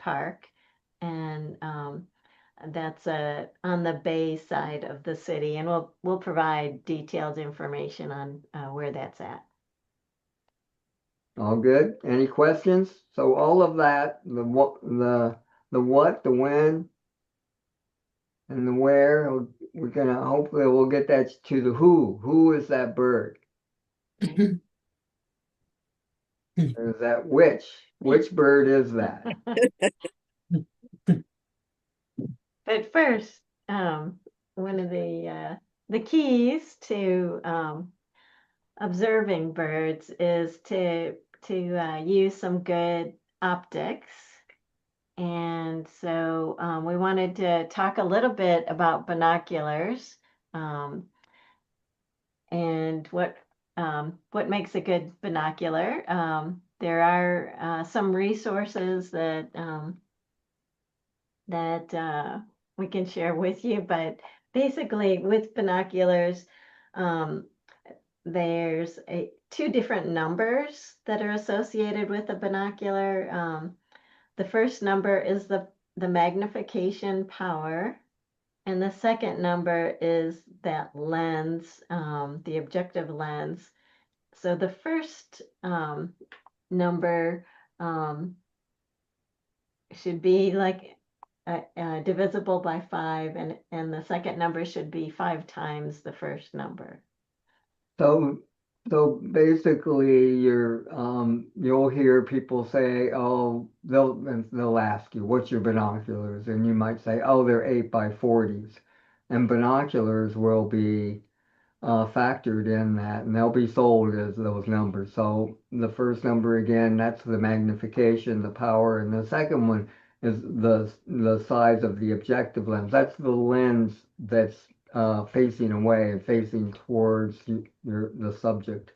Park, and that's on the bay side of the city, and we'll provide detailed information on where that's at. All good? Any questions? So all of that, the what, the when, and the where, we're gonna hopefully we'll get that to the who. Who is that bird? Is that which? Which bird is that? But first, one of the keys to observing birds is to use some good optics. And so we wanted to talk a little bit about binoculars, um, and what makes a good binocular. There are some resources that we can share with you, but basically with binoculars, um, there's two different numbers that are associated with a binocular. The first number is the magnification power, and the second number is that lens, the objective lens. So the first number should be like divisible by 5, and the second number should be 5 times the first number. So so basically you'll hear people say, oh, they'll ask you, what's your binoculars? And you might say, oh, they're 8x40s. And binoculars will be factored in that, and they'll be sold as those numbers. So the first number again, that's the magnification, the power, and the second one is the size of the objective lens. That's the lens that's facing away and facing towards the subject.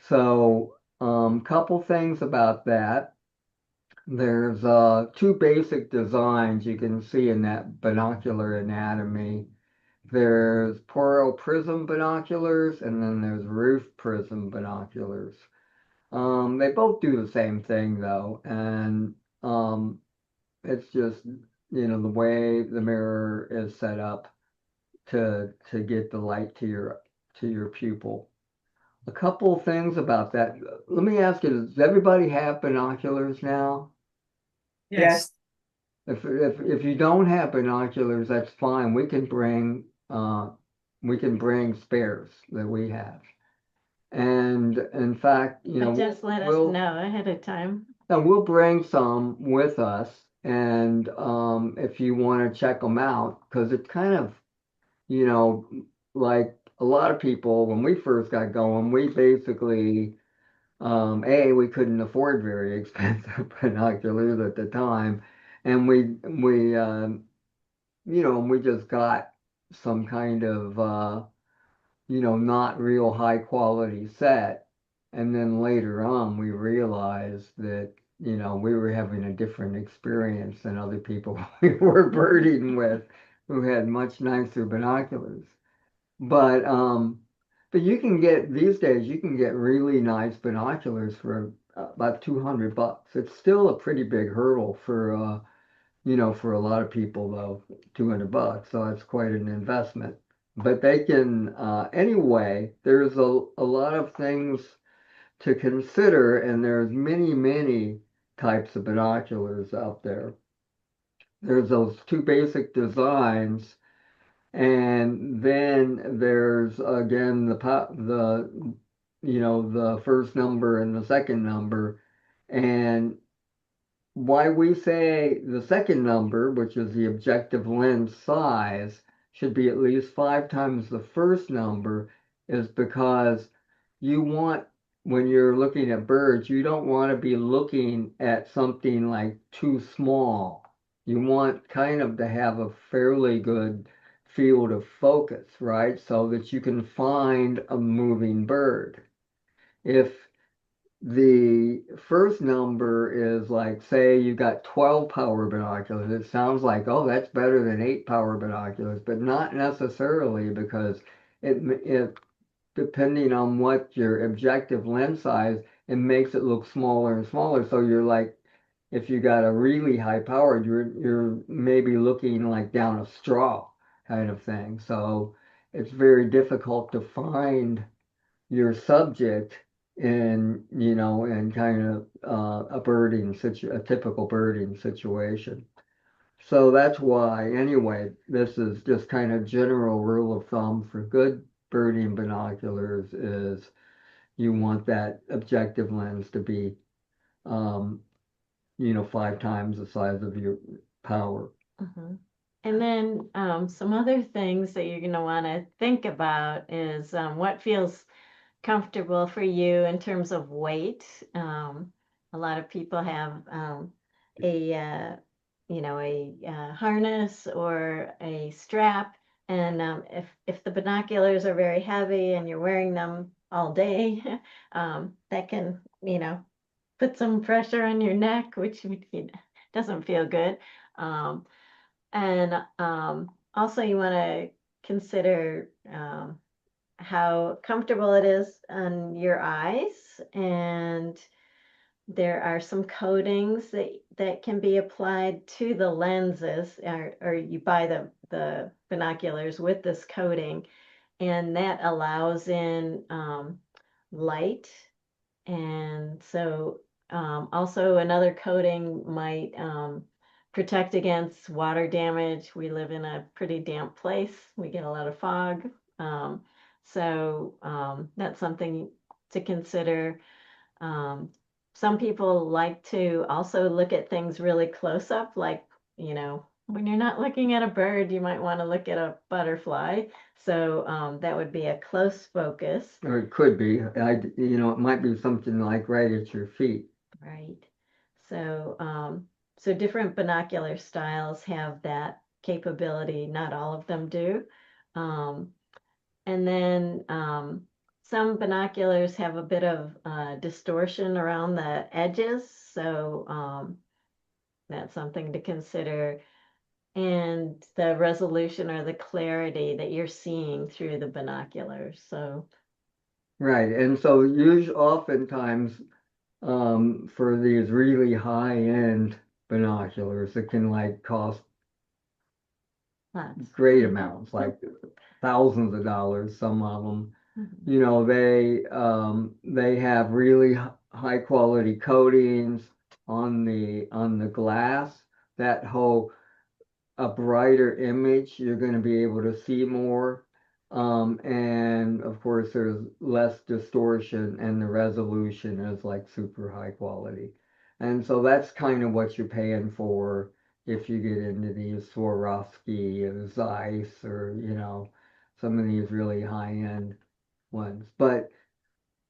So, couple things about that. There's two basic designs you can see in that binocular anatomy. There's Porro prism binoculars, and then there's roof prism binoculars. They both do the same thing though, and it's just, the way the mirror is set up to get the light to your pupil. A couple of things about that. Let me ask you, does everybody have binoculars now? Yes. If you don't have binoculars, that's fine. We can bring spares that we have. And in fact, But just let us know ahead of time. we'll bring some with us. And if you want to check them out, because it's kind of, like a lot of people, when we first got going, we basically, we couldn't afford very expensive binoculars at the time. And we just got some kind of, not real high quality set. And then later on, we realized that, we were having a different experience than other people we were birding with who had much nicer binoculars. But, but these days, you can get really nice binoculars for about $200. It's still a pretty big hurdle for a lot of people though, $200. So it's quite an investment. But they can, anyway, there's a lot of things to consider, and there's many, many types of binoculars out there. There's those two basic designs, and then there's again the first number and the second number, and why we say the second number, which is the objective lens size, should be at least 5 times the first number, is because when you're looking at birds, you don't want to be looking at something like too small. You want kind of to have a fairly good field of focus, right? So that you can find a moving bird. If the first number is like, say you got 12 power binoculars, it sounds like, oh, that's better than 8 power binoculars, but not necessarily, because it depending on what your objective lens size, it makes it look smaller and smaller. So you're like, if you got a really high powered, you're maybe looking like down a straw kind of thing. So it's very difficult to find your subject in, in kind of a typical birding situation. So that's why, anyway, this is just kind of general rule of thumb for good birding binoculars is you want that objective lens to be, um, 5 times the size of your power. Mhm. And then some other things that you're going to want to think about is what feels comfortable for you in terms of weight. A lot of people have a harness or a strap, and if the binoculars are very heavy and you're wearing them all day, that can put some pressure on your neck, which doesn't feel good. Um, and also, you want to consider how comfortable it is on your eyes. And there are some coatings that can be applied to the lenses, or you buy the binoculars with this coating, and that allows in light. And so also another coating might protect against water damage. We live in a pretty damp place. We get a lot of fog. Um, so that's something to consider. Um, some people like to also look at things really close up, like, when you're not looking at a bird, you might want to look at a butterfly. So that would be a close focus. Or it could be, it might be something like right at your feet. Right. So different binocular styles have that capability. Not all of them do. Um, and then some binoculars have a bit of distortion around the edges. So that's something to consider. And the resolution or the clarity that you're seeing through the binoculars. So, Right. And so usually oftentimes for these really high-end binoculars that can like cost lots. great amounts, like thousands of dollars, some of them. Mhm. They have really high quality coatings on the glass that hold a brighter image. You're going to be able to see more. And of course, there's less distortion, and the resolution is like super high quality. And so that's kind of what you're paying for if you get into these Swarovski or Zeiss or, some of these really high-end ones. But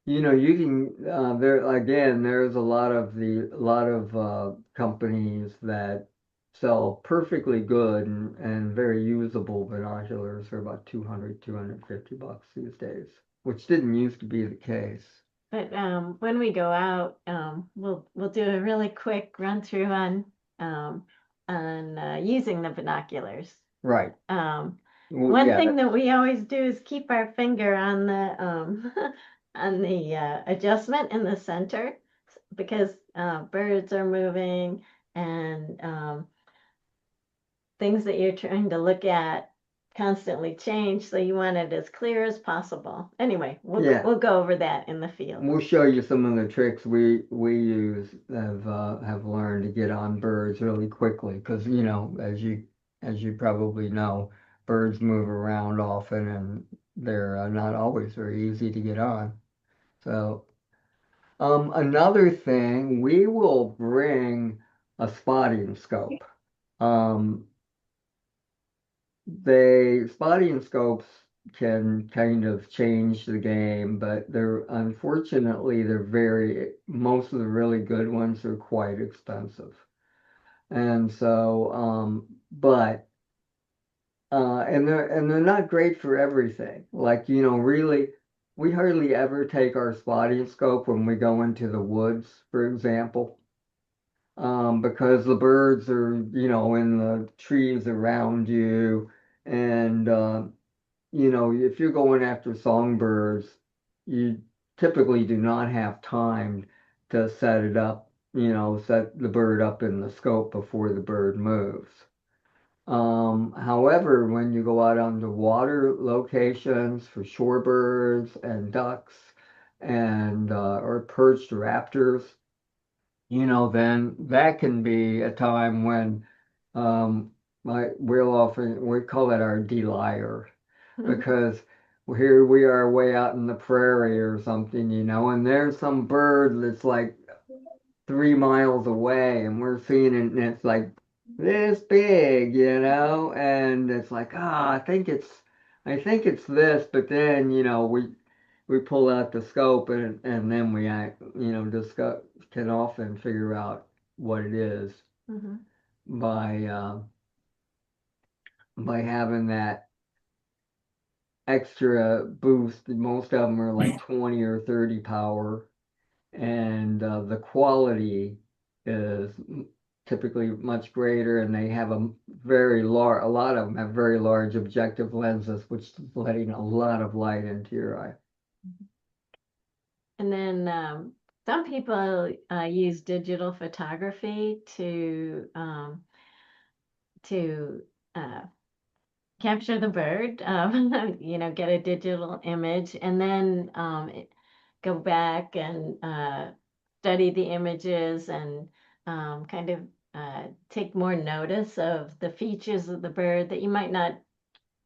you can there again. There's a lot of companies that sell perfectly good and very usable binoculars for about 250 bucks these days, which didn't used to be the case. But when we go out, we'll do a really quick run through on using the binoculars. Right. Well, One yeah. thing that we always do is keep our finger on the on the adjustment in the center, because birds are moving, and things that you're trying to look at constantly change, so you want it as clear as possible. Anyway, Yeah. we'll go over that in the field. We'll show you some of the tricks we use have learned to get on birds really quickly because as you probably know, birds move around often and they're not always very easy to get on. So another thing, we will bring a spotting scope. Um, spotting scopes can kind of change the game, but most of the really good ones are quite expensive. And so, and they're not great for everything. Like, really, we hardly ever take our spotting scope when we go into the woods, for example, because the birds are, in the trees around you. And, if you're going after songbirds, you typically do not have time to set it up set the bird up in the scope before the bird moves. However, when you go out on the water locations for shorebirds and ducks and or perched raptors, then that can be a time when we call it our delier because here we are way out in the prairie or something, and there's some bird that's like 3 miles away and we're seeing it and it's like this big, and it's like, I think it's this, but then, we pull out the scope and then we discuss can often figure out what it is Mhm. by having that extra boost. Most of them are like 20 or 30 power, and the quality is typically much greater, and they have a lot of them have very large objective lenses, which is letting a lot of light into your eye. And then some people use digital photography to uh, capture the bird, get a digital image, and then go back and study the images and kind of take more notice of the features of the bird that you might not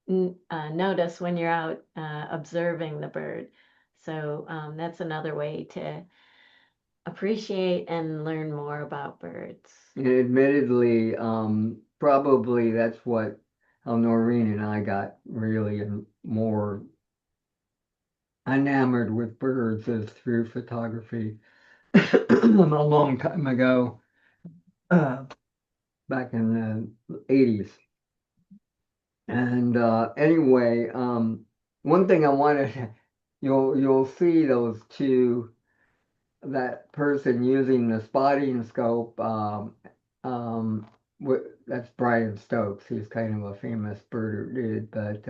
notice when you're out observing the bird. So that's another way to appreciate and learn more about birds. And admittedly, probably that's how Noreen and I got really more enamored with birds is through photography a long time ago, uh, back in the 80s. And anyway, one thing I wanted, you'll see those two, that person using the spotting scope. That's Brian Stokes. He's kind of a famous birder dude, but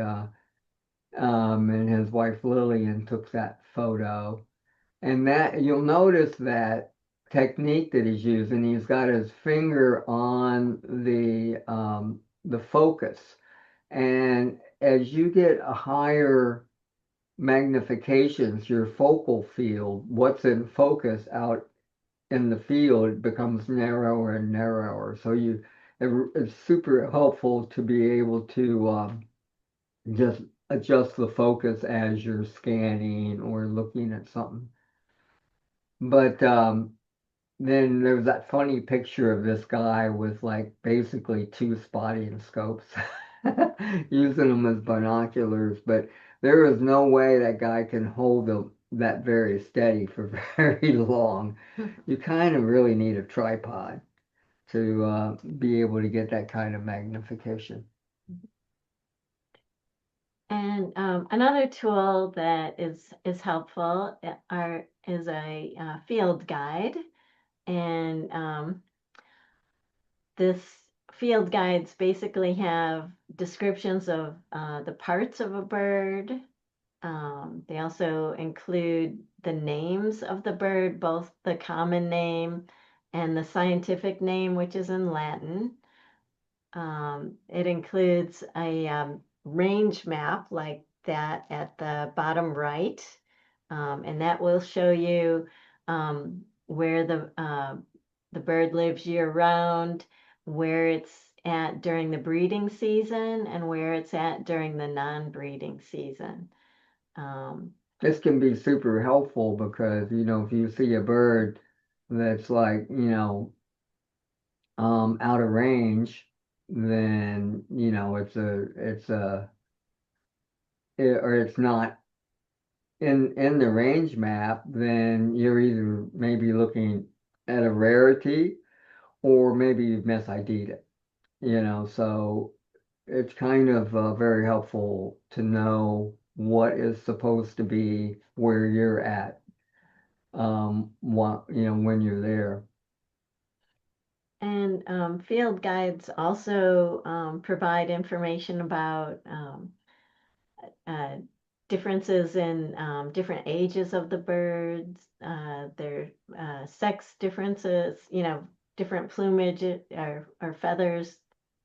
and his wife Lillian took that photo. And that you'll notice that technique that he's using, he's got his finger on the focus. And as you get a higher magnifications, your focal field, what's in focus out in the field becomes narrower and narrower. So it's super helpful to be able to just adjust the focus as you're scanning or looking at something. But then there's that funny picture of this guy with like basically two spotting scopes, using them as binoculars. But there is no way that guy can hold that very steady for very long. You kind of really need a tripod to be able to get that kind of magnification. And another tool that is helpful is a field guide, and this field guides basically have descriptions of the parts of a bird. They also include the names of the bird, both the common name and the scientific name, which is in Latin. It includes a range map like that at the bottom right, and that will show you where the bird lives year round, where it's at during the breeding season, and where it's at during the non-breeding season. This can be super helpful because, if you see a bird that's like, out of range, then, or it's not in the range map, then you're either maybe looking at a rarity or maybe you've misid'd it, so it's kind of very helpful to know what is supposed to be where you're at, when you're there. And field guides also provide information about differences in different ages of the birds, their sex differences, different plumage or feathers,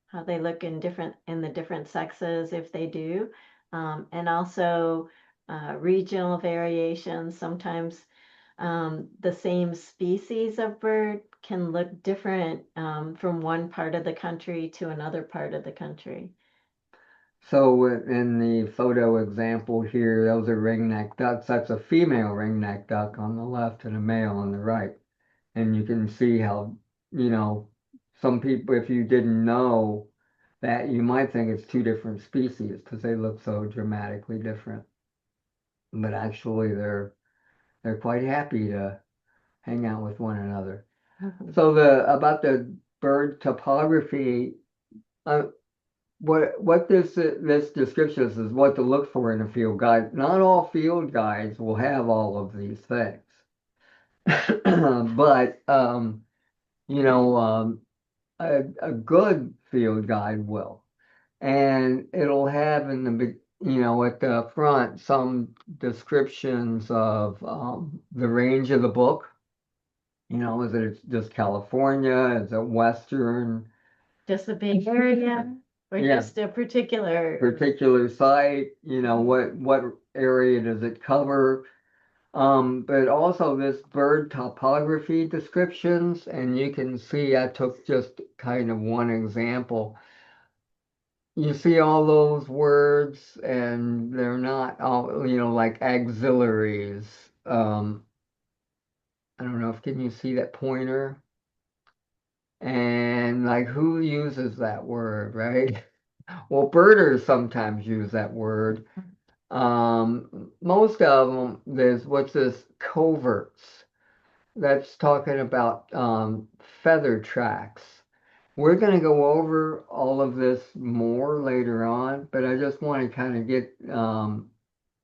how they look in the different sexes if they do, and also regional variations. Sometimes the same species of bird can look different from one part of the country to another part of the country. So in the photo example here, those are ringneck ducks. That's a female ringneck duck on the left and a male on the right. And you can see how, some people, if you didn't know that, you might think it's two different species because they look so dramatically different. But actually, they're quite happy to hang out with one another. So about the bird topography, uh, what this description is what to look for in a field guide. Not all field guides will have all of these things, but a good field guide will, and it'll have in at the front some descriptions of the range of the book. Is it just California? Is it Western? Just a big area or Yeah. just a particular Site, what area does it cover? But also this bird topography descriptions, and you can see I took just kind of one example. You see all those words, and they're not all, like auxiliaries. I don't know if can you see that pointer? And like who uses that word, right? Well, birders sometimes use that word. Most of them, there's what's this coverts. That's talking about feather tracks. We're going to go over all of this more later on, but I just want to kind of get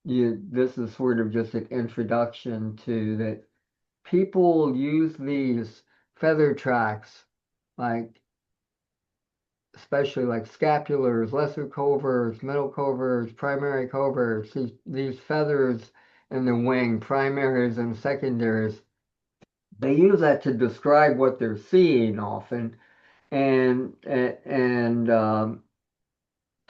this is sort of just an introduction to that people use these feather tracks like especially like scapulars, lesser coverts, middle coverts, primary coverts, these feathers in the wing, primaries and secondaries, they use that to describe what they're seeing often, and to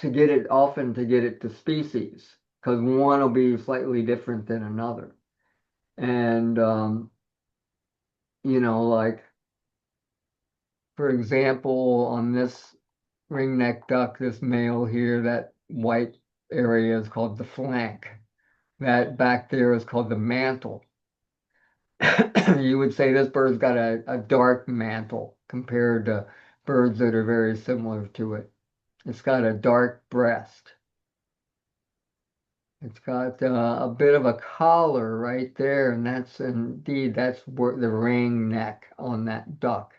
get it to species, because one will be slightly different than another. And like for example, on this ringneck duck, this male here, that white area is called the flank. That back there is called the mantle. You would say this bird's got a dark mantle compared to birds that are very similar to it. It's got a dark breast. It's got a bit of a collar right there, and that's where the ring neck on that duck.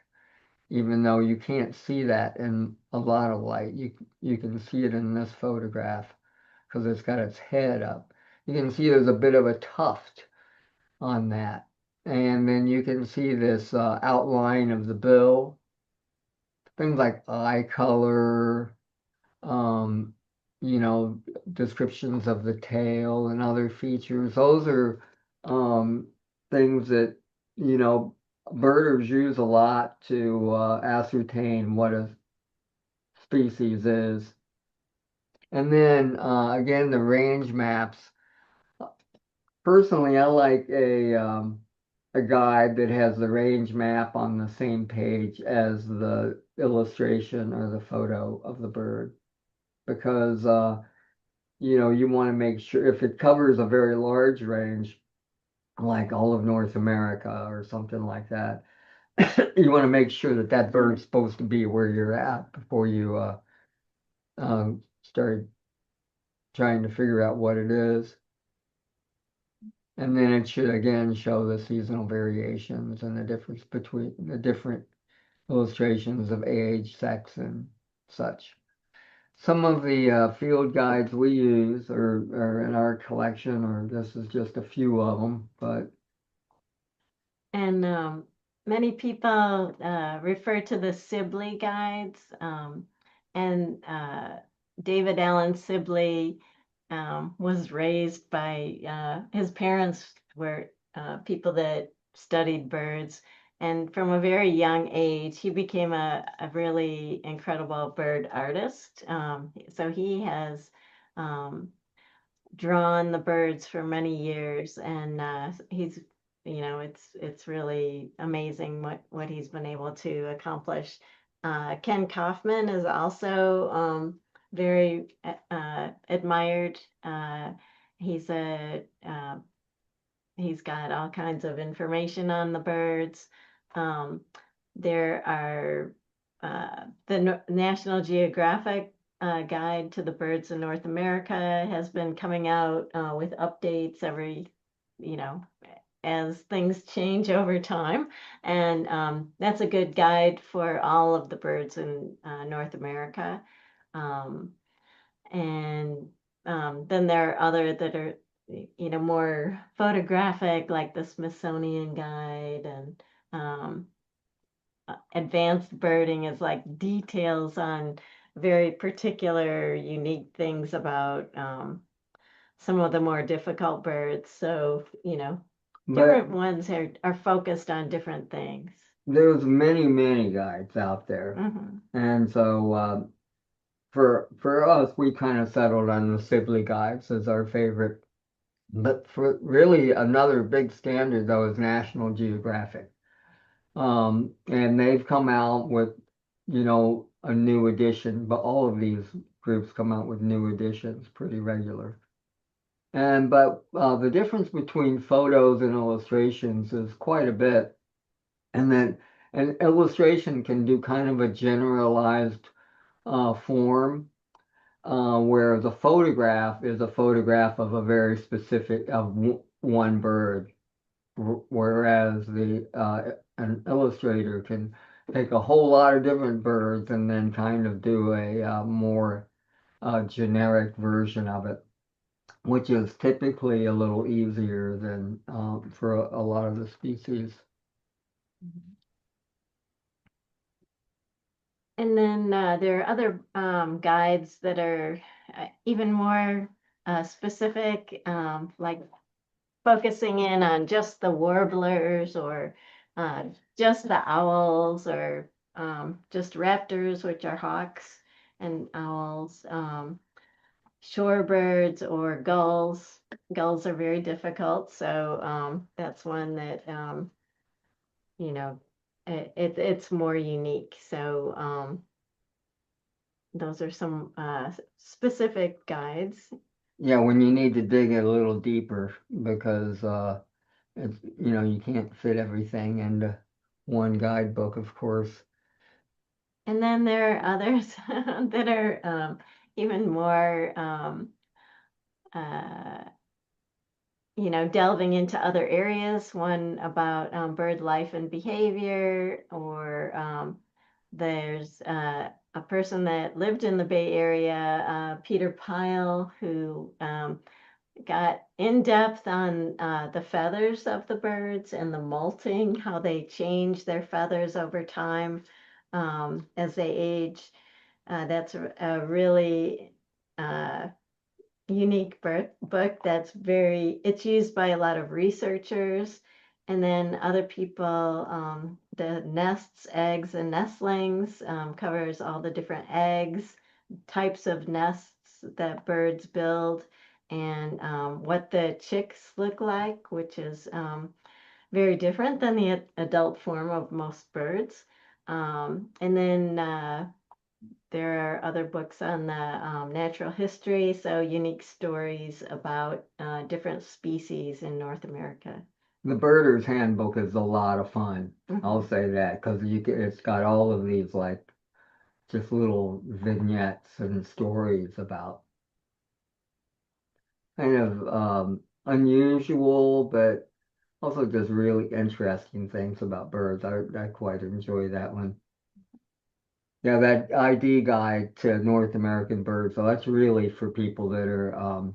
Even though you can't see that in a lot of light, you can see it in this photograph because it's got its head up. You can see there's a bit of a tuft on that. And then you can see this outline of the bill, things like eye color, um, descriptions of the tail and other features. Those are things that, birders use a lot to ascertain what a species is. And then again, the range maps. Personally, I like a guide that has the range map on the same page as the illustration or the photo of the bird because you want to make sure if it covers a very large range, like all of North America or something like that, you want to make sure that that bird's supposed to be where you're at before you start trying to figure out what it is. And then it should again show the seasonal variations and the difference between the different illustrations of age, sex, and such. Some of the field guides we use are in our collection, or this is just a few of them, but And many people refer to the Sibley guides, and David Allen Sibley was raised by his parents were people that studied birds. And from a very young age, he became a really incredible bird artist. So he has drawn the birds for many years, and he's, it's really amazing what he's been able to accomplish. Ken Kaufman is also very admired. He's a he's got all kinds of information on the birds. Um, there are the National Geographic Guide to the Birds in North America has been coming out with updates every, you know, as things change over time. And that's a good guide for all of the birds in North America. Um, and then there are other that are, more photographic, like the Smithsonian Guide, and advanced birding is like details on very particular, unique things about some of the more difficult birds. So, But different ones are focused on different things. there's many guides out there. Mhm. And so for us, we kind of settled on the Sibley guides as our favorite. But for really another big standard though is National Geographic. And they've come out with, a new edition, but all of these groups come out with new editions pretty regular. But the difference between photos and illustrations is quite a bit. And then an illustration can do kind of a generalized form, whereas a photograph is a photograph of a very specific of one bird, whereas the an illustrator can take a whole lot of different birds and then kind of do a more generic version of it, which is typically a little easier than for a lot of the species. And then there are other guides that are even more specific, like focusing in on just the warblers, or uh, just the owls, or just raptors, which are hawks and owls, shorebirds or gulls. Gulls are very difficult, so that's one that you know it's more unique. So those are some specific guides. Yeah, when you need to dig it a little deeper because it's you can't fit everything into one guidebook, of course. And then there are others that are even more, uh, delving into other areas. One about bird life and behavior, or there's a person that lived in the Bay Area, Peter Pyle, who got in depth on the feathers of the birds and the molting, how they change their feathers over time as they age. That's a really unique book that's it's used by a lot of researchers, and then other people. The nests, eggs, and nestlings covers all the different eggs, types of nests that birds build, and what the chicks look like, which is very different than the adult form of most birds. And then there are other books on the natural history, so unique stories about different species in North America. The Birder's Handbook is a lot of fun. I'll Mhm. say that because it's got all of these like just little vignettes and stories about kind of unusual, but also just really interesting things about birds. I quite enjoy that one. Yeah, that ID guide to North American birds. So that's really for people that are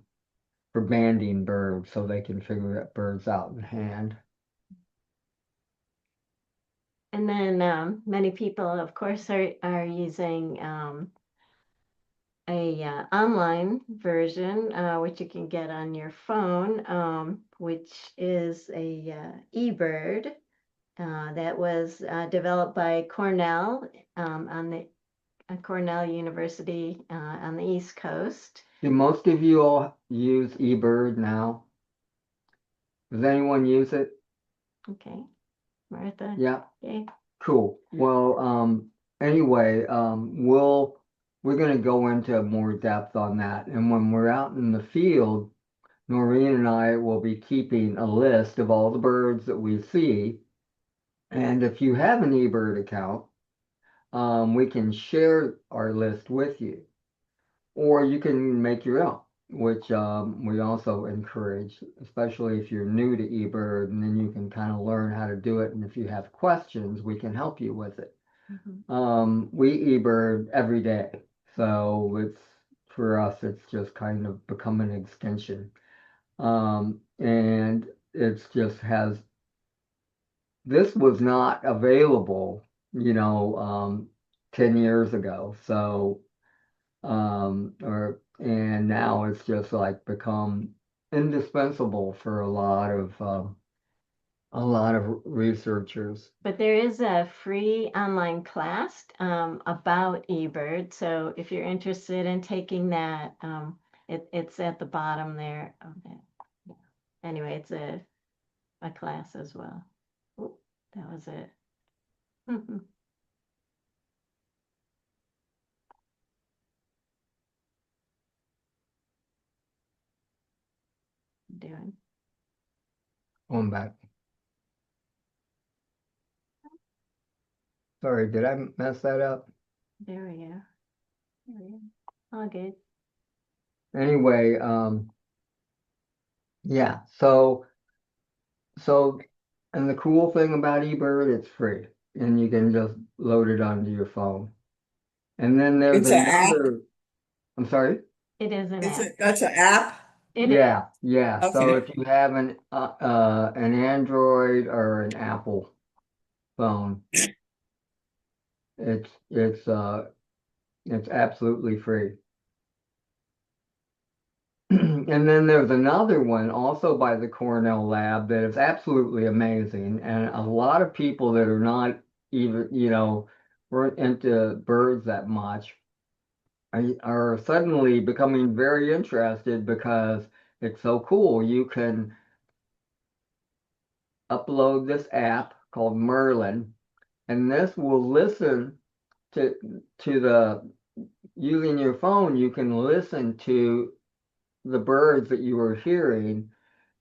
for banding birds, so they can figure birds out in hand. And then many people, of course, are using online version, which you can get on your phone, which is a eBird that was developed by Cornell on the Cornell University on the East Coast. Do most of you all use eBird now? Does anyone use it? Okay, Martha. Yeah, Okay. cool. Well, anyway, we're gonna go into more depth on that. And when we're out in the field, Noreen and I will be keeping a list of all the birds that we see. And if you have an eBird account, we can share our list with you. Or you can make your own, which we also encourage, especially if you're new to eBird, and then you can kind of learn how to do it. And if you have questions, we can help you with it. We eBird every day, so it's for us, it's just kind of become an extension. And it's just has this was not available, 10 years ago. So and now it's just like become indispensable for a lot of researchers. But there is a free online class about eBird. So if you're interested in taking that, it's at the bottom there. Yeah. Anyway, it's a class as well. Oop, that was it. Doing. Going back. Sorry, did I mess that up? There we go. There we go. All good. Anyway, yeah, so and the cool thing about eBird, it's free and you can just load it onto your phone. And then there's It's an app. another, I'm sorry? It is an app. That's an app. It is. Yeah. So Okay. if you have an Android or an Apple phone, it's it's absolutely free. And then there's another one also by the Cornell lab that is absolutely amazing. And a lot of people that are not even, weren't into birds that much are suddenly becoming very interested because it's so cool. You can upload this app called Merlin, and this will listen to the using your phone, you can listen to the birds that you are hearing,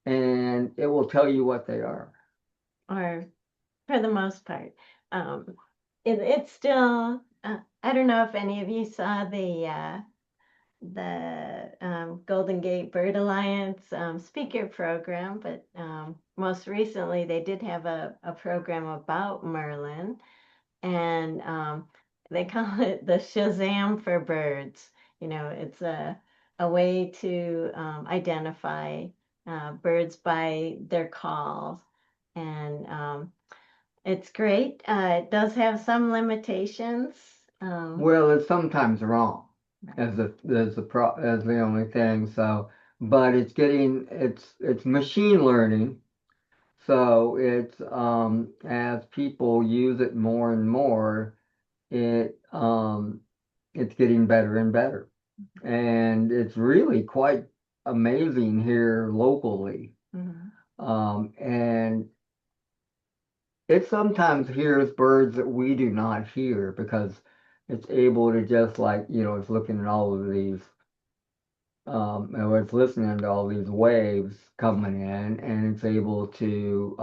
and it will tell you what they are. Or for the most part. It's still, I don't know if any of you saw the Golden Gate Bird Alliance speaker program, but most recently they did have a program about Merlin, and they call it the Shazam for birds. It's a way to identify birds by their calls, and it's great. It does have some limitations. Well, it's sometimes wrong as as the only thing. So, but it's machine learning. So it's as people use it more and more, it's getting better and better. And it's really quite amazing here locally. And it sometimes hears birds that we do not hear because it's able to just like, it's looking at all of these, it's listening to all these waves coming in, and it's able to,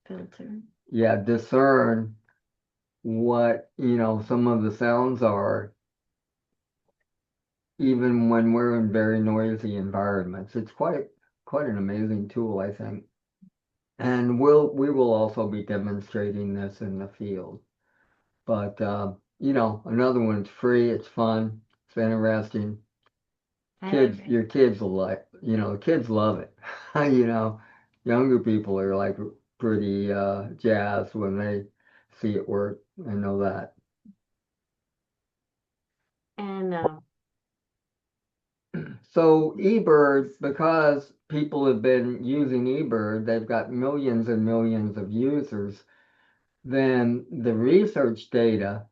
Filter. yeah, discern what, some of the sounds are, even when we're in very noisy environments. It's quite an amazing tool, I think. And we will also be demonstrating this in the field. But another one's free, it's fun, it's interesting. Your kids will like, the kids love it. Younger people are like pretty jazzed when they see it work. I know that. And So eBird, because people have been using eBird, they've got millions and millions of users, then the research data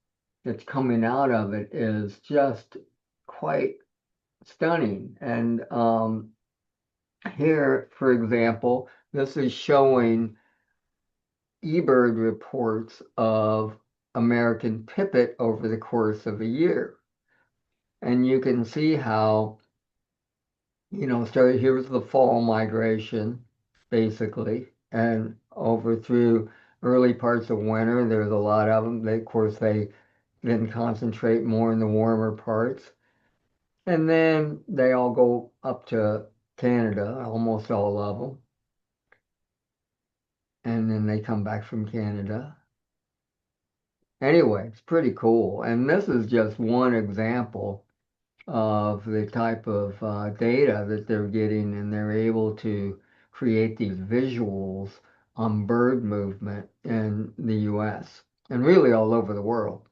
that's coming out of it is just quite stunning. And here, for example, this is showing eBird reports of American pipit over the course of a year. And you can see how, here's the fall migration, basically, and over through early parts of winter, there's a lot of them. Of course, they then concentrate more in the warmer parts. And then they all go up to Canada, almost all of them. And then they come back from Canada. Anyway, it's pretty cool. And this is just one example of the type of data that they're getting, and they're able to create these visuals on bird movement in the US and really all over the world.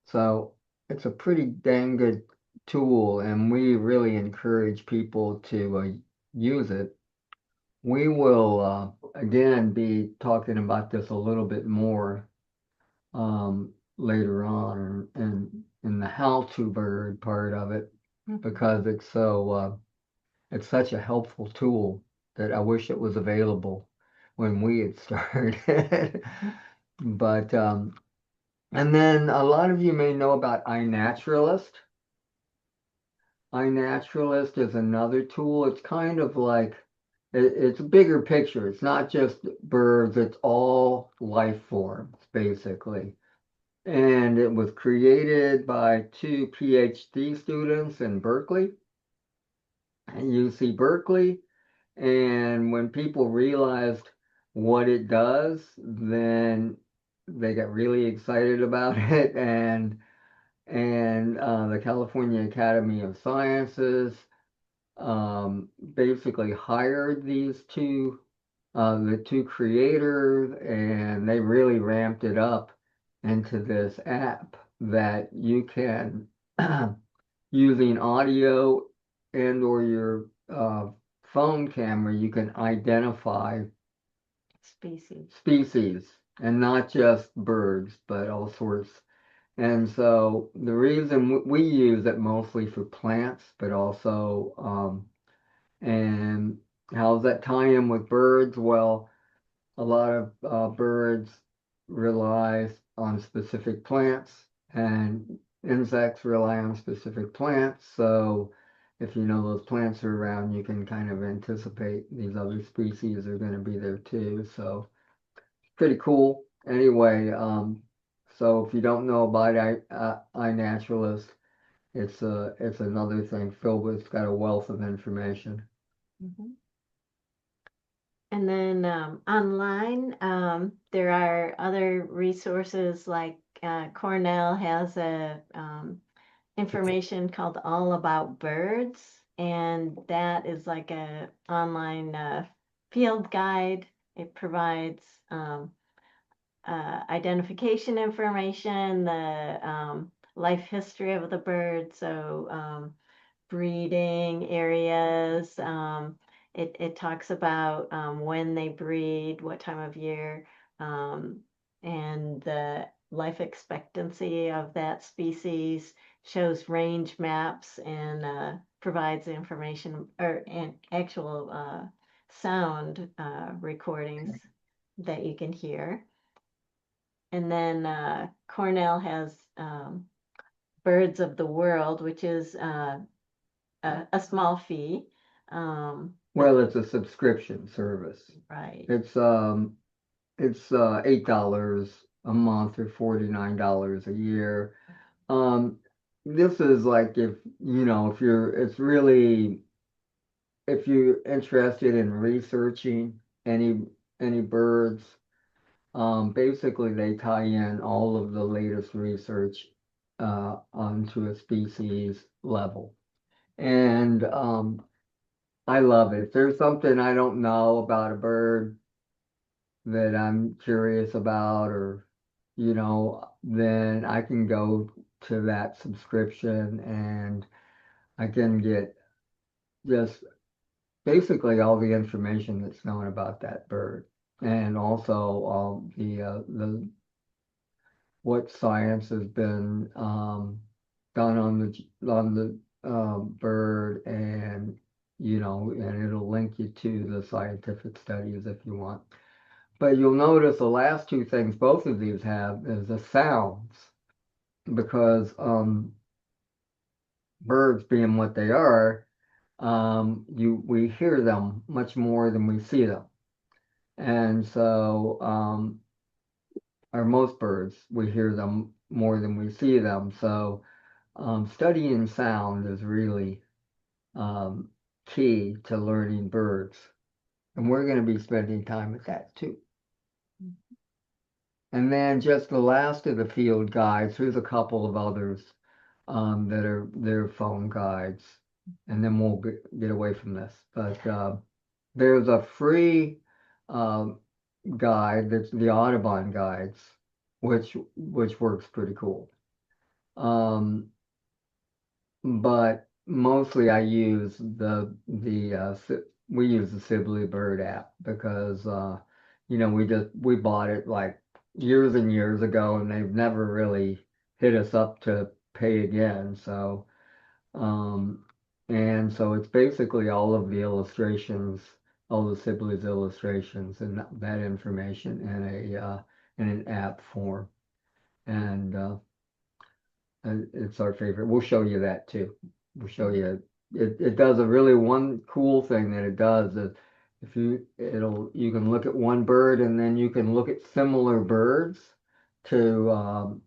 So it's a pretty dang good tool, and we really encourage people to use it. We will again be talking about this a little bit more later on and in the how-to bird part of it, because it's such a helpful tool that I wish it was available when we had started. But and then a lot of you may know about iNaturalist. iNaturalist is another tool. It's kind of like it's a bigger picture. It's not just birds, it's all life forms, basically. And it was created by two PhD students in Berkeley, at UC Berkeley. And when people realized what it does, then they got really excited about it. And the California Academy of Sciences basically hired these two, the two creators, and they really ramped it up into this app that you can, using audio and or your phone camera, you can identify species and not just birds, but all sorts. And so the reason we use it mostly for plants, but also, and how's that tie in with birds? Well, a lot of birds rely on specific plants, and insects rely on specific plants. So if you know those plants are around, you can kind of anticipate these other species are going to be there too. So pretty cool. Anyway, so if you don't know about iNaturalist, it's another thing filled with, it's got a wealth of information. Mhm. And then online, there are other resources like Cornell has a information called All About Birds, and that is like a online field guide. It provides identification information, the life history of the bird, so breeding areas. It talks about when they breed, what time of year, and the life expectancy of that species, shows range maps, and provides information or actual sound recordings that you can hear. And then Cornell has Birds of the World, which is a small fee. Well, it's a subscription service. Right. It's $8 a month or $49 a year. This is like if you're interested in researching any birds, basically they tie in all of the latest research onto a species level. And I love it. If there's something I don't know about a bird that I'm curious about, or then I can go to that subscription and I can get just basically all the information that's known about that bird, and also all the what science has been done on the bird, and and it'll link you to the scientific studies if you want. But you'll notice the last two things both of these have is the sounds, because birds being what they are, we hear them much more than we see them. And so, or most birds, we hear them more than we see them. So, studying sound is really um, key to learning birds. And we're going to be spending time with that too. And then just the last of the field guides, there's a couple of others that are their phone guides. And then we'll get away from this. But there's a free guide that's the Audubon guides, which works pretty cool. But mostly I use we use the Sibley Bird app because we bought it like years and years ago, and they've never really hit us up to pay again. So and so it's basically all of the illustrations, all the Sibley's illustrations, and that information in an app form, and it's our favorite. We'll show you that too. We'll show you. It does a really one cool thing that it does is if you can look at one bird, and then you can look at similar birds to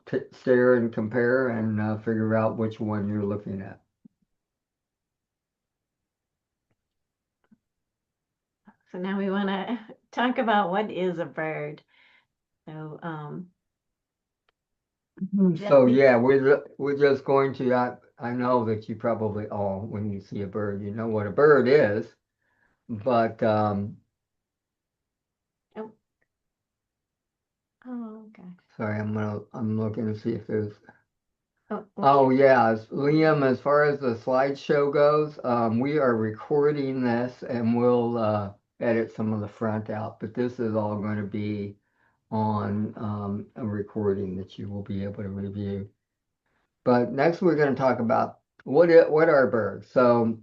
to stare and compare and figure out which one you're looking at. So now we want to talk about what is a bird. So, So yeah, we're just going to. I know that you probably all, when you see a bird, you know what a bird is, but oh, okay. sorry, I'm looking to see if there's. Oh, Oh yeah, Liam, as far as the slideshow goes, we are recording this, and we'll edit some of the front out, but this is all going to be on a recording that you will be able to review. But next we're going to talk about what are birds. So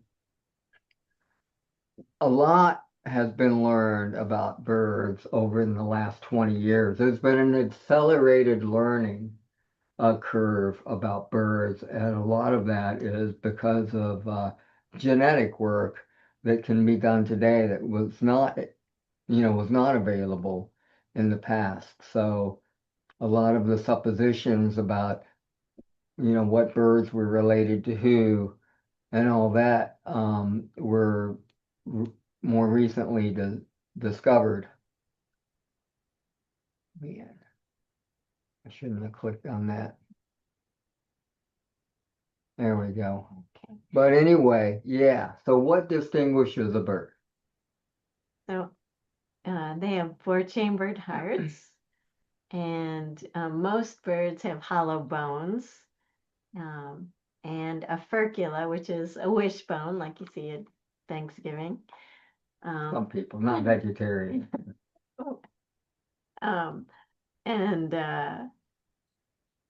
a lot has been learned about birds over in the last 20 years. There's been an accelerated learning curve about birds, and a lot of that is because of genetic work that can be done today that was not available in the past. So a lot of the suppositions about what birds were related to who and all that were more recently discovered. Man, I shouldn't have clicked on that. There we go. okay. But anyway, yeah. So what distinguishes a bird? So they have four-chambered hearts, and most birds have hollow bones, and a furcula, which is a wishbone, like you see at Thanksgiving. Some people, not vegetarian. Um, and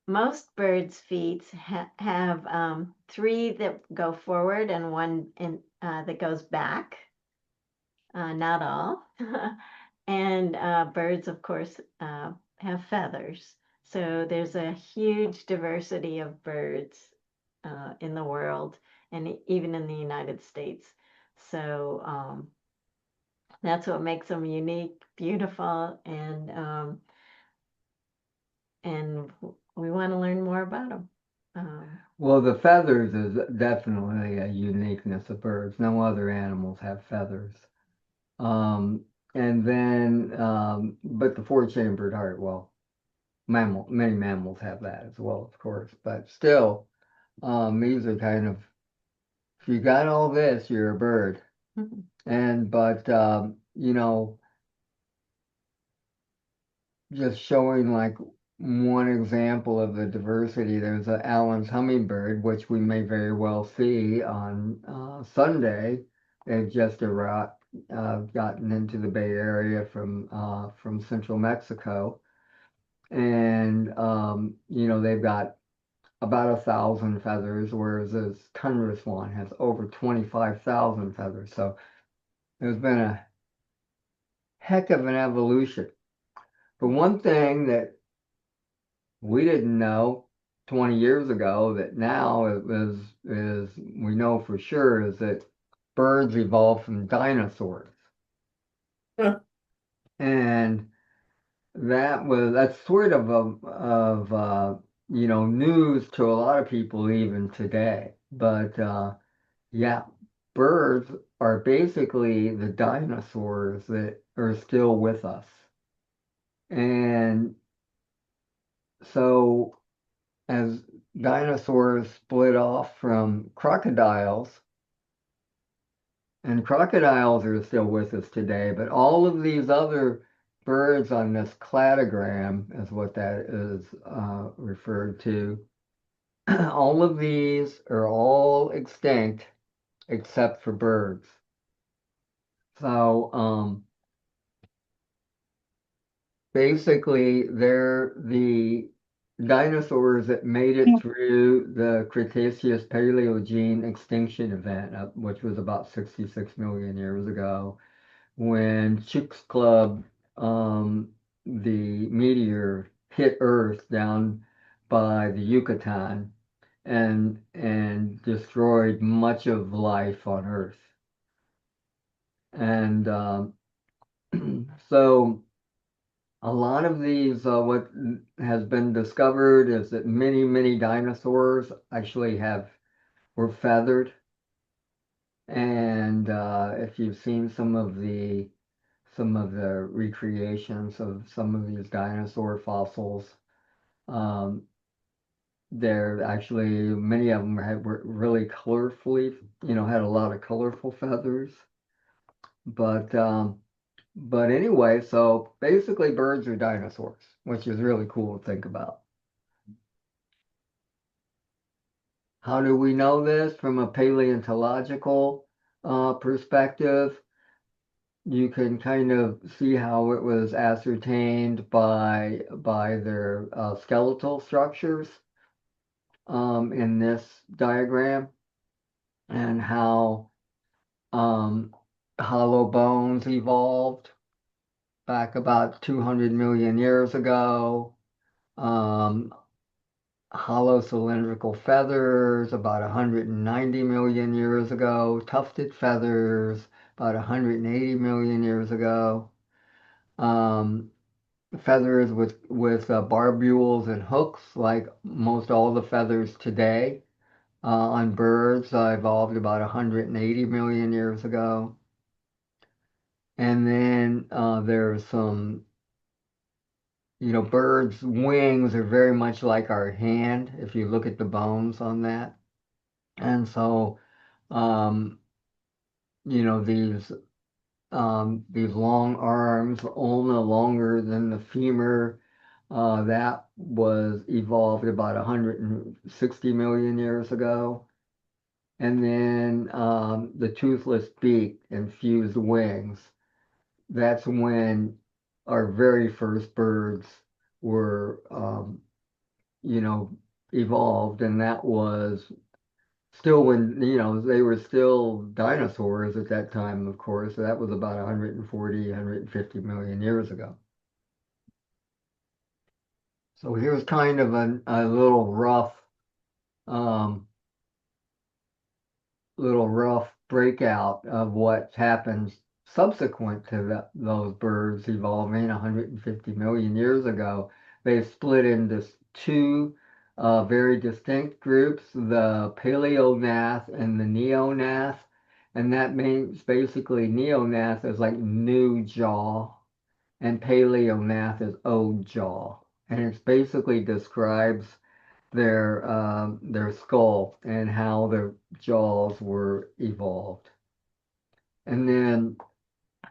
most birds' feet have three that go forward and one that goes back. Not all. And birds, of course, have feathers. So there's a huge diversity of birds in the world, and even in the United States. So that's what makes them unique, beautiful, and we want to learn more about them. Well, the feathers is definitely a uniqueness of birds. No other animals have feathers. And then, but the four-chambered heart, well, many mammals have that as well, of course. But still, these are kind of, if you got all this, you're a bird. But just showing like one example of the diversity. There's a Allen's hummingbird, which we may very well see on Sunday. They've just gotten into the Bay Area from central Mexico, and they've got about 1,000 feathers, whereas this tundra swan has over 25,000 feathers. So there's been a heck of an evolution. But one thing that we didn't know 20 years ago that now is we know for sure is that birds evolved from dinosaurs. Huh. And that's sort of news to a lot of people even today. But yeah, birds are basically the dinosaurs that are still with us. And so as dinosaurs split off from crocodiles, and crocodiles are still with us today, but all of these other birds on this cladogram is what that is referred to. All of these are all extinct except for birds. So basically, they're the dinosaurs that made it through the Cretaceous Paleogene extinction event, which was about 66 million years ago, when Chicxulub, the meteor, hit Earth down by the Yucatan and destroyed much of life on Earth. And so a lot of these, what has been discovered is that many dinosaurs actually were feathered. And if you've seen some of the recreations of some of these dinosaur fossils, they're actually many of them were really colorfully, had a lot of colorful feathers. But anyway, so basically birds are dinosaurs, which is really cool to think about. How do we know this from a paleontological perspective? You can kind of see how it was ascertained by their skeletal structures in this diagram, and how hollow bones evolved back about 200 million years ago. Hollow cylindrical feathers about 190 million years ago. Tufted feathers about 180 million years ago. Feathers with barbules and hooks, like most all the feathers today on birds, evolved about 180 million years ago. And then there's some, birds' wings are very much like our hand if you look at the bones on that. And so, um, these long arms, ulna longer than the femur, that was evolved about 160 million years ago. And then the toothless beak and fused wings, that's when our very first birds were, evolved, and that was still when, they were still dinosaurs at that time, of course. So that was about 140, 150 million years ago. So here's kind of a um, little rough breakout of what happens subsequent to those birds evolving 150 million years ago. They split into two very distinct groups, the Paleognath and the Neognath. And that means basically Neognath is like new jaw, and Paleognath is old jaw. And it basically describes their skull and how their jaws were evolved. And then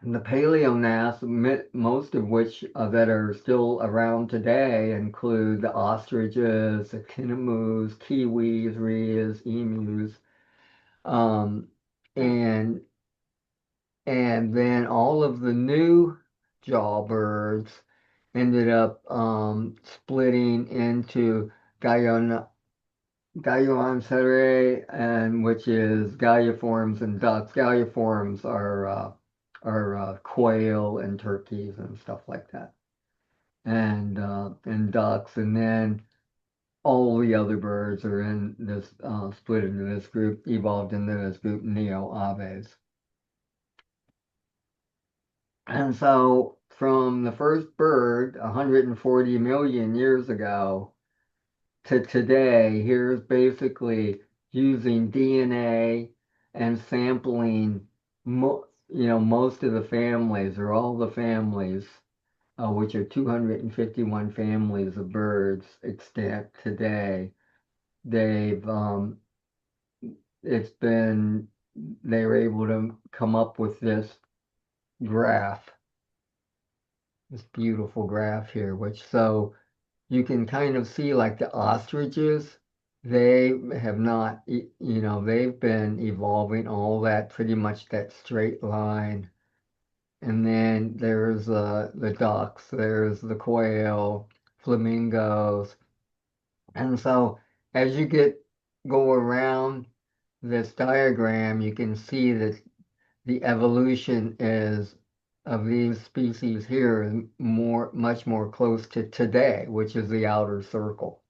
the paleognathes, most of which that are still around today, include the ostriches, the tinamous, kiwis, rheas, emus, um, Right. and then all of the new jawbirds ended up splitting into Guyana, Guyoncerai, and which is galliforms and ducks. Galliforms are quail and turkeys and stuff like that, and ducks, and then all the other birds are in this split into this group, evolved into this group Neo-Aves. And so from the first bird 140 million years ago to today, here's basically using DNA and sampling most of the families or all the families, which are 251 families of birds extant today. They've it's been they were able to come up with this graph, this beautiful graph here, which so you can kind of see like the ostriches, they have not, they've been evolving all that pretty much that straight line. And then there's the ducks, there's the quail, flamingos. And so as you go around this diagram, you can see that the evolution is of these species here is much more close to today, which is the outer circle.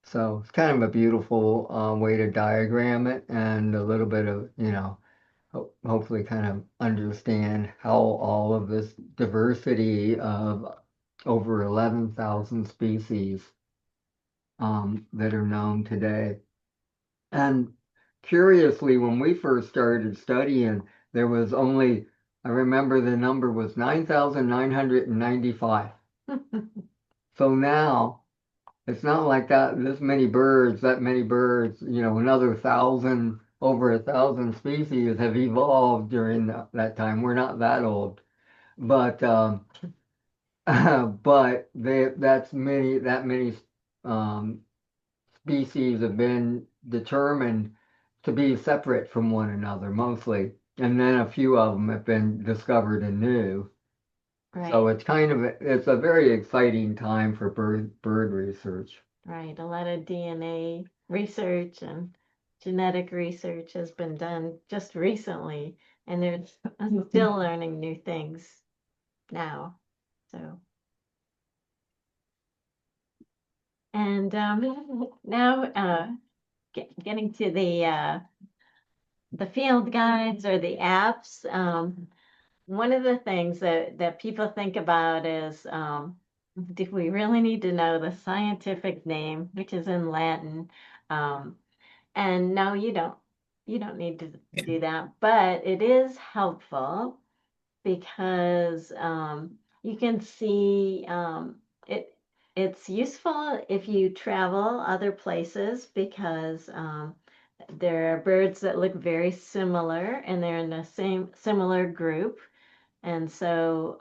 So it's kind of a beautiful way to diagram it and a little bit of, hopefully kind of understand how all of this diversity of over 11,000 species that are known today. And curiously, when we first started studying, there was only, I remember the number was 9,995. So now it's not like that many birds, another thousand, over 1,000 species have evolved during that time. We're not that old. But but that many um, species have been determined to be separate from one another mostly, and then a few of them have been discovered anew. So Right, it's a very exciting time for bird research. right. A lot of DNA research and genetic research has been done just recently, and there's I'm still learning new things now. So, and now getting to the field guides or the apps. One of the things that people think about is, do we really need to know the scientific name, which is in Latin? Um, and no, you don't. You don't need to do that, but it is helpful because you can see it. It's useful if you travel other places because there are birds that look very similar and they're in the same similar group. And so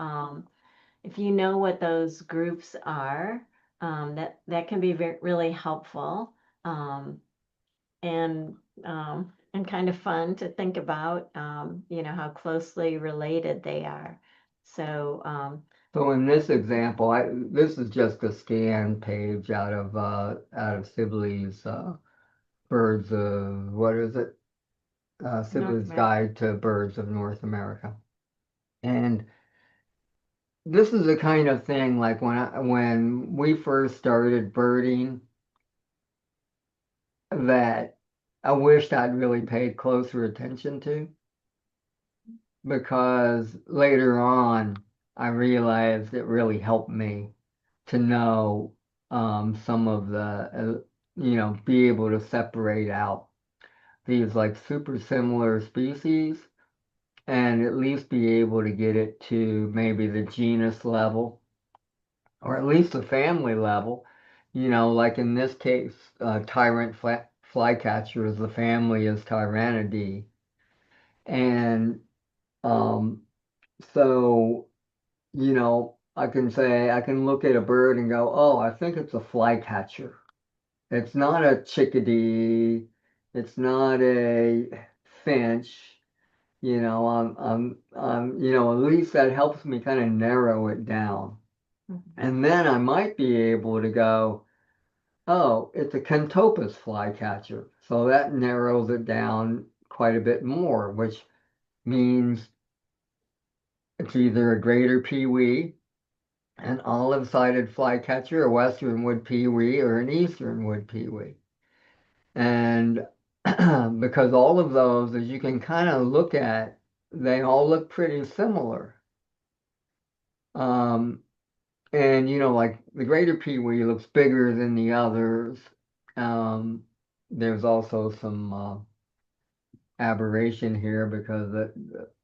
if you know what those groups are, that can be really helpful, um, and kind of fun to think about, how closely related they are. So So in this example, this is just a scan page out of Sibley's Birds of what is it? North Sibley's America. Guide to Birds of North America. And this is the kind of thing like when we first started birding that I wished I'd really paid closer attention to, because later on I realized it really helped me to know some of be able to separate out these like super similar species and at least be able to get it to maybe the genus level or at least the family level. Like in this case, tyrant flycatchers, the family is Tyrannidae. And Um, so, I can say, I can look at a bird and go, oh, I think it's a flycatcher. It's not a chickadee. It's not a finch. At least that helps me kind of narrow it down. Mhm. And then I might be able to go, oh, it's a Cantopus flycatcher. So that narrows it down quite a bit more, which means it's either a greater peewee, an olive-sided flycatcher, a western wood peewee, or an eastern wood peewee. And because all of those, as you can kind of look at, they all look pretty similar. Um, and like the greater peewee looks bigger than the others. Um, there's also some aberration here because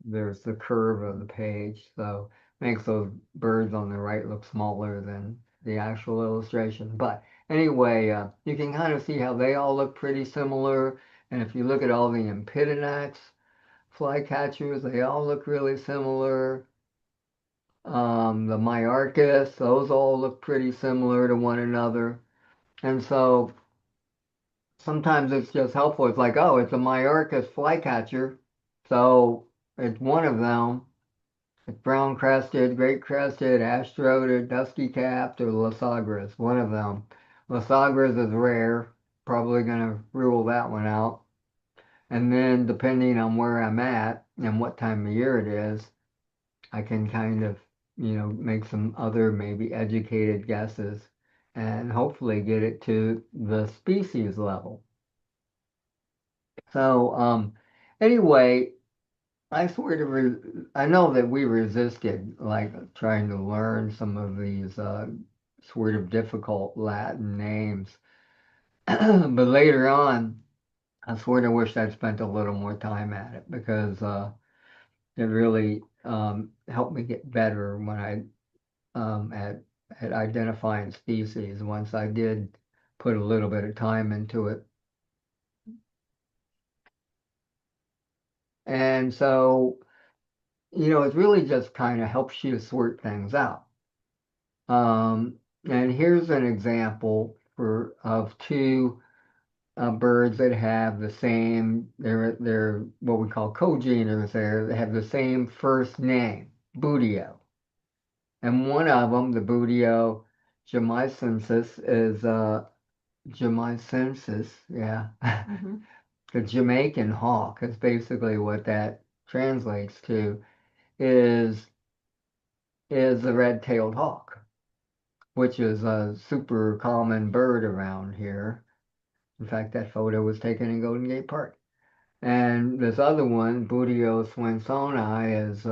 there's the curve of the page, so makes those birds on the right look smaller than the actual illustration. But anyway, you can kind of see how they all look pretty similar. And if you look at all the Empidonax flycatchers, they all look really similar. The Myarchus, those all look pretty similar to one another. And so sometimes it's just helpful. It's like, oh, it's a Myarchus flycatcher. So it's one of them. It's brown crested, great crested, ash throated, dusky capped, or Lasagras, one of them. Lasagras is rare. Probably going to rule that one out. And then depending on where I'm at and what time of year it is, I can kind of, make some other maybe educated guesses and hopefully get it to the species level. So, anyway, I know that we resisted like trying to learn some of these sort of difficult Latin names. But later on, I sort of wish I'd spent a little more time at it because it really helped me get better when I at identifying species once I did put a little bit of time into it. And so, it really just kind of helps you sort things out. And here's an example of two birds that have the same, they're what we call cogeners there, they have the same first name, Buteo. And one of them, the Buteo jamaicensis, is jamaicensis, yeah. Mhm. The Jamaican hawk is basically what that translates to, is the red-tailed hawk, which is a super common bird around here. In fact, that photo was taken in Golden Gate Park. And this other one, Buteo swainsoni, is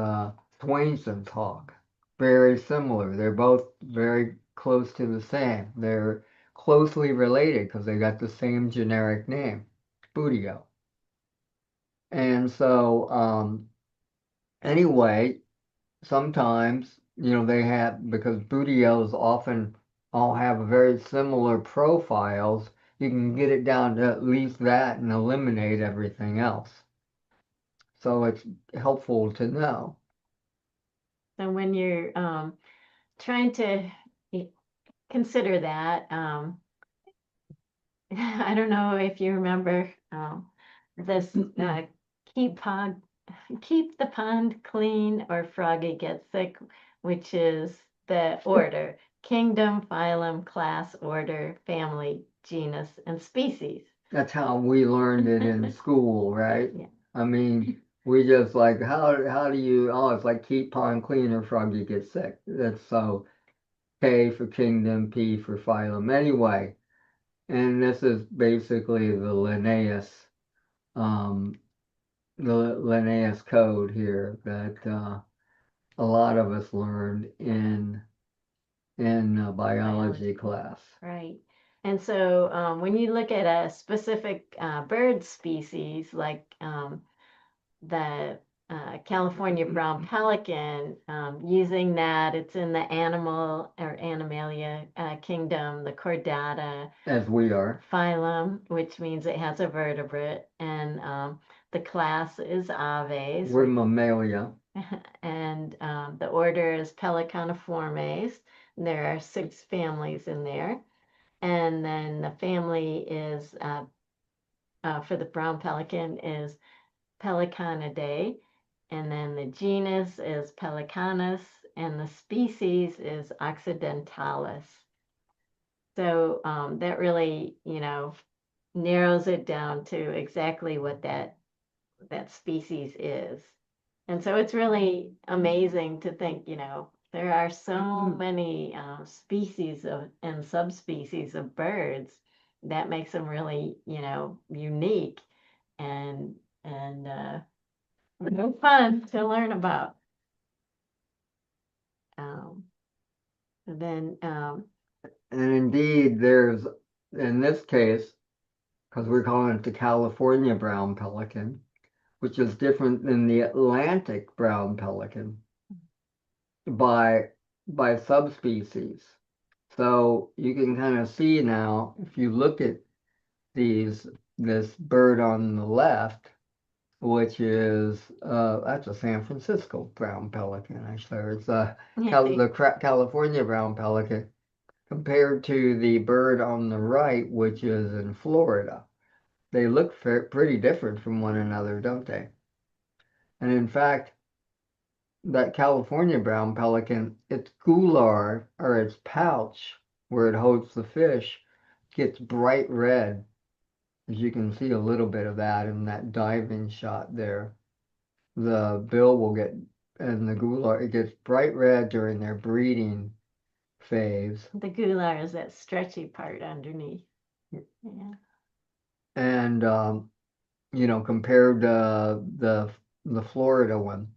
Swainson's hawk. Very similar. They're both very close to the same. They're closely related because they got the same generic name, Buteo. And so, anyway, sometimes, they have, because Buteos often all have very similar profiles, you can get it down to at least that and eliminate everything else. So it's helpful to know. So when you're trying to y- consider that, I don't know if you remember this keep pond, keep the pond clean or froggy gets sick, which is the order, kingdom, phylum, class, order, family, genus, and species. That's how we learned it in school, right? Yeah. I mean, we just like, how do you, oh, it's like keep pond clean or froggy gets sick. That's so K for kingdom, P for phylum. Anyway, and this is basically um, the Linnaeus code here that a lot of us learned in biology class. Right. And so when you look at a specific bird species like the California brown pelican, using that, it's in the animal or Animalia kingdom, the Chordata As we are. phylum, which means it has a vertebrate, and The class is Aves, We're mammalia. and the order is Pelecaniformes. There are 6 families in there. And then the family is, for the brown pelican, is Pelecanidae. And then the genus is Pelecanus, and the species is Occidentalis. So that really, narrows it down to exactly what that species is. And so it's really amazing to think, there are so many species of and subspecies of birds that makes them really, unique and fun to learn about. Um, and then And indeed, there's, in this case, because we're calling it the California brown pelican, which is different than the Atlantic brown pelican by subspecies. So you can kind of see now, if you look at this bird on the left, which is that's a San Francisco brown pelican, actually. It's California brown pelican compared to the bird on the right, which is in Florida. They look pretty different from one another, don't they? And in fact, that California brown pelican, its gular, or its pouch, where it holds the fish, gets bright red. As you can see a little bit of that in that diving shot there. The bill will get, and the gular, it gets bright red during their breeding phase. the gular is that stretchy part underneath. Yeah. And, compared to the Florida one.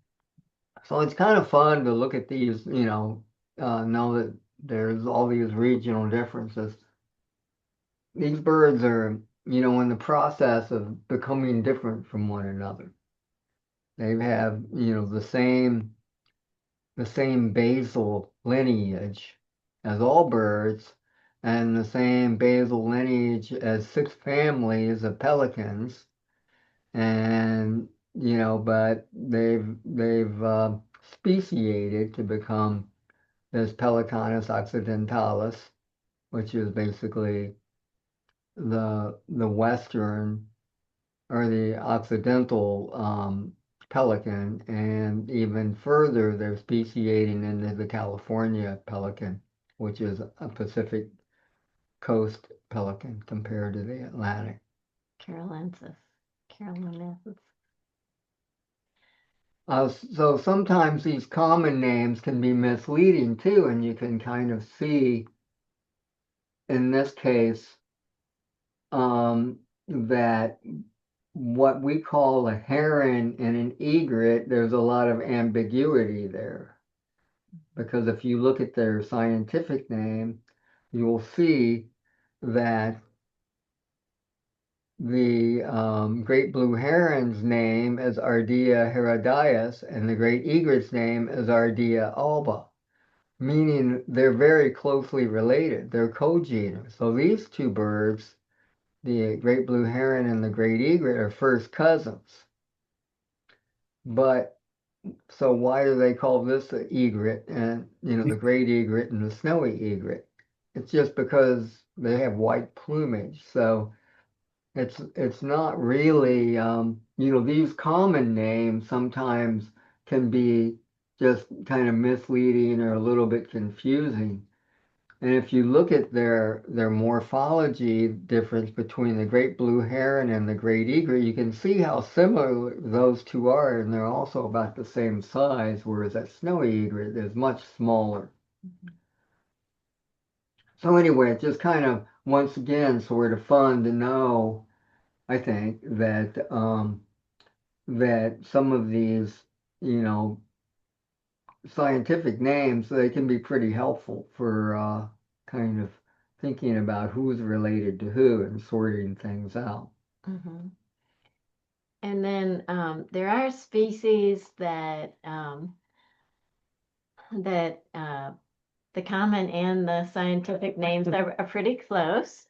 So it's kind of fun to look at these, know that there's all these regional differences. These birds are, in the process of becoming different from one another. They have, the same basal lineage as all birds, and the same basal lineage as 6 families of pelicans, and but they've speciated to become this Pelecanus occidentalis, which is basically the western or the occidental pelican, and even further, they're speciating into the California pelican, which is a Pacific coast pelican compared to the Atlantic. Carolensis. So sometimes these common names can be misleading too, and you can kind of see in this case that what we call a heron and an egret, there's a lot of ambiguity there. Because if you look at their scientific name, you will see that the great blue heron's name is Ardea herodias, and the great egret's name is Ardea alba, meaning they're very closely related. They're cogenus. So these 2 birds, the great blue heron and the great egret, are first cousins. But so why do they call this the egret and the great egret and the snowy egret? It's just because they have white plumage. So it's not really these common names sometimes can be just kind of misleading or a little bit confusing. And if you look at their morphology difference between the great blue heron and the great egret, you can see how similar those 2 are, and they're also about the same size, whereas that snowy egret is much smaller. So anyway, it's just kind of, once again, sort of fun to know, I think, that that some of these, scientific names, they can be pretty helpful for kind of thinking about who's related to who and sorting things out. Mm-hmm. And then there are species that the common and the scientific names are pretty close.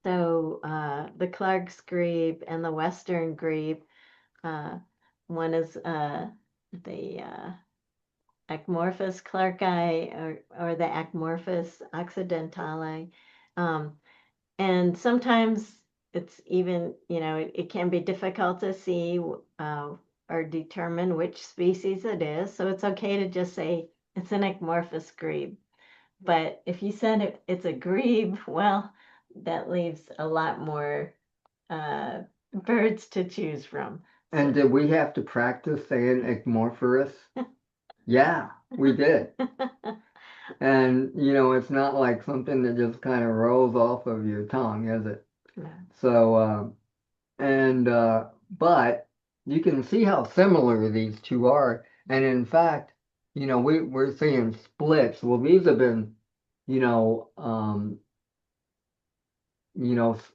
So the Clark's grebe and the Western grebe, one is the Acmorphus clarki or the Acmorphus occidentale. And sometimes it's even, it can be difficult to see or determine which species it is. So it's okay to just say it's an Acmorphus grebe. But if you said it's a grebe, well, that leaves a lot more birds to choose from. And did we have to practice saying Ecmorphorus? Yeah, we did. And it's not like something that just kind of rolls off of your tongue, is it? No. So, but you can see how similar these two are. And in fact, we're seeing splits. Well, these have been, you know, um,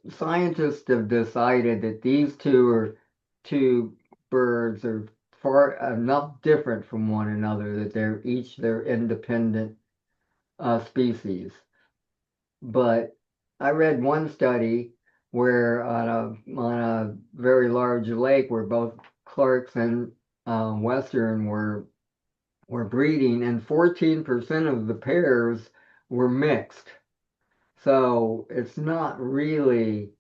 scientists have decided that these two birds are far enough different from one another that they're each their independent species. But I read one study where on a very large lake where both Clarks and Western were breeding, and 14% of the pairs were mixed. So it's not really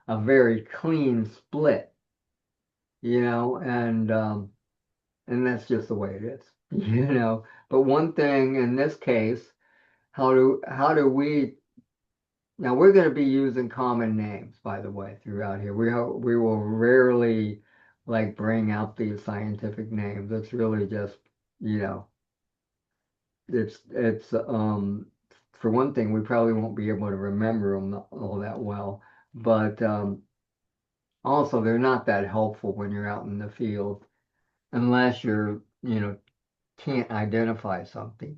a very clean split, and that's just the way it is, But one thing in this case, how do we now we're going to be using common names, by the way, throughout here. We will rarely like bring out these scientific names. It's really just, you know, it's for one thing, we probably won't be able to remember them all that well, but also they're not that helpful when you're out in the field unless can't identify something.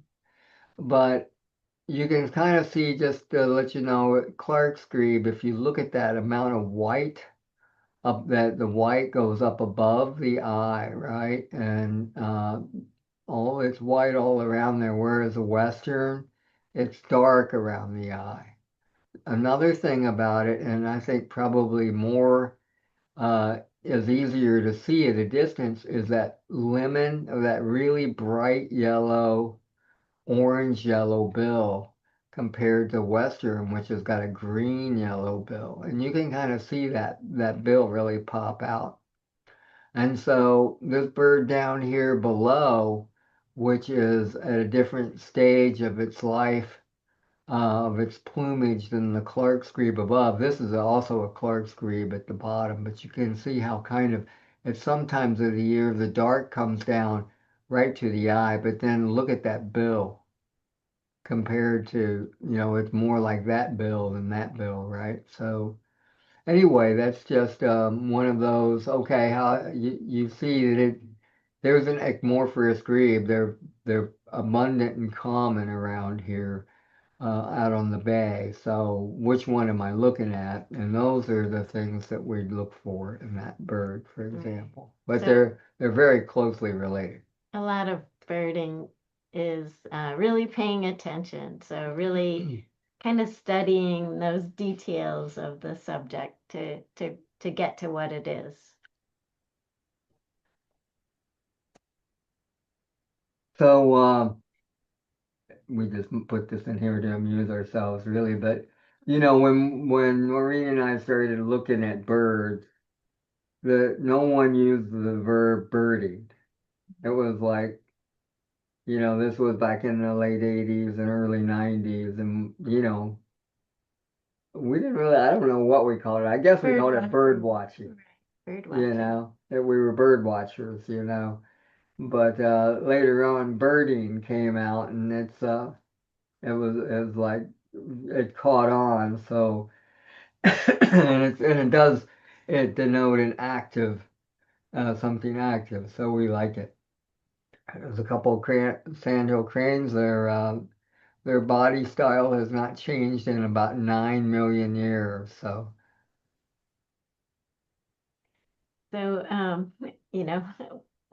But you can kind of see, just to let you know, Clark's grebe, if you look at that amount of white up, that the white goes up above the eye, right? And it's white all around there, whereas the Western, it's dark around the eye. Another thing about it, and I think probably more is easier to see at a distance, is that lemon, or that really bright yellow, orange yellow bill compared to Western, which has got a green yellow bill. And you can kind of see that bill really pop out. And so this bird down here below, which is at a different stage of its life, of its plumage than the Clark's grebe above. This is also a Clark's grebe at the bottom, but you can see how kind of at some times of the year the dark comes down right to the eye, but then look at that bill compared to, it's more like that bill than that bill, right? So anyway, that's just one of those. Okay, how you see that there's an Ecmorphorus grebe. They're abundant and common around here, out on the bay. So which one am I looking at? And those are the things that we'd look for in that bird, for example. But So- they're very closely related. A lot of birding is really paying attention. So really kind of studying those details of the subject to get to what it is. So we just put this in here to amuse ourselves, really. But when Maureen and I started looking at birds, no one used the verb birding. It was like, this was back in the late 80s and early 90s, and we didn't really, I don't know what we called it. I guess we Bird called it watching. bird watching, Bird watching. that we were bird watchers. But later on, birding came out, and it was like it caught on. So it denote an active, something active. So we like it. There's a couple of sandhill cranes. Their body style has not changed in about 9 million years. So So, you know,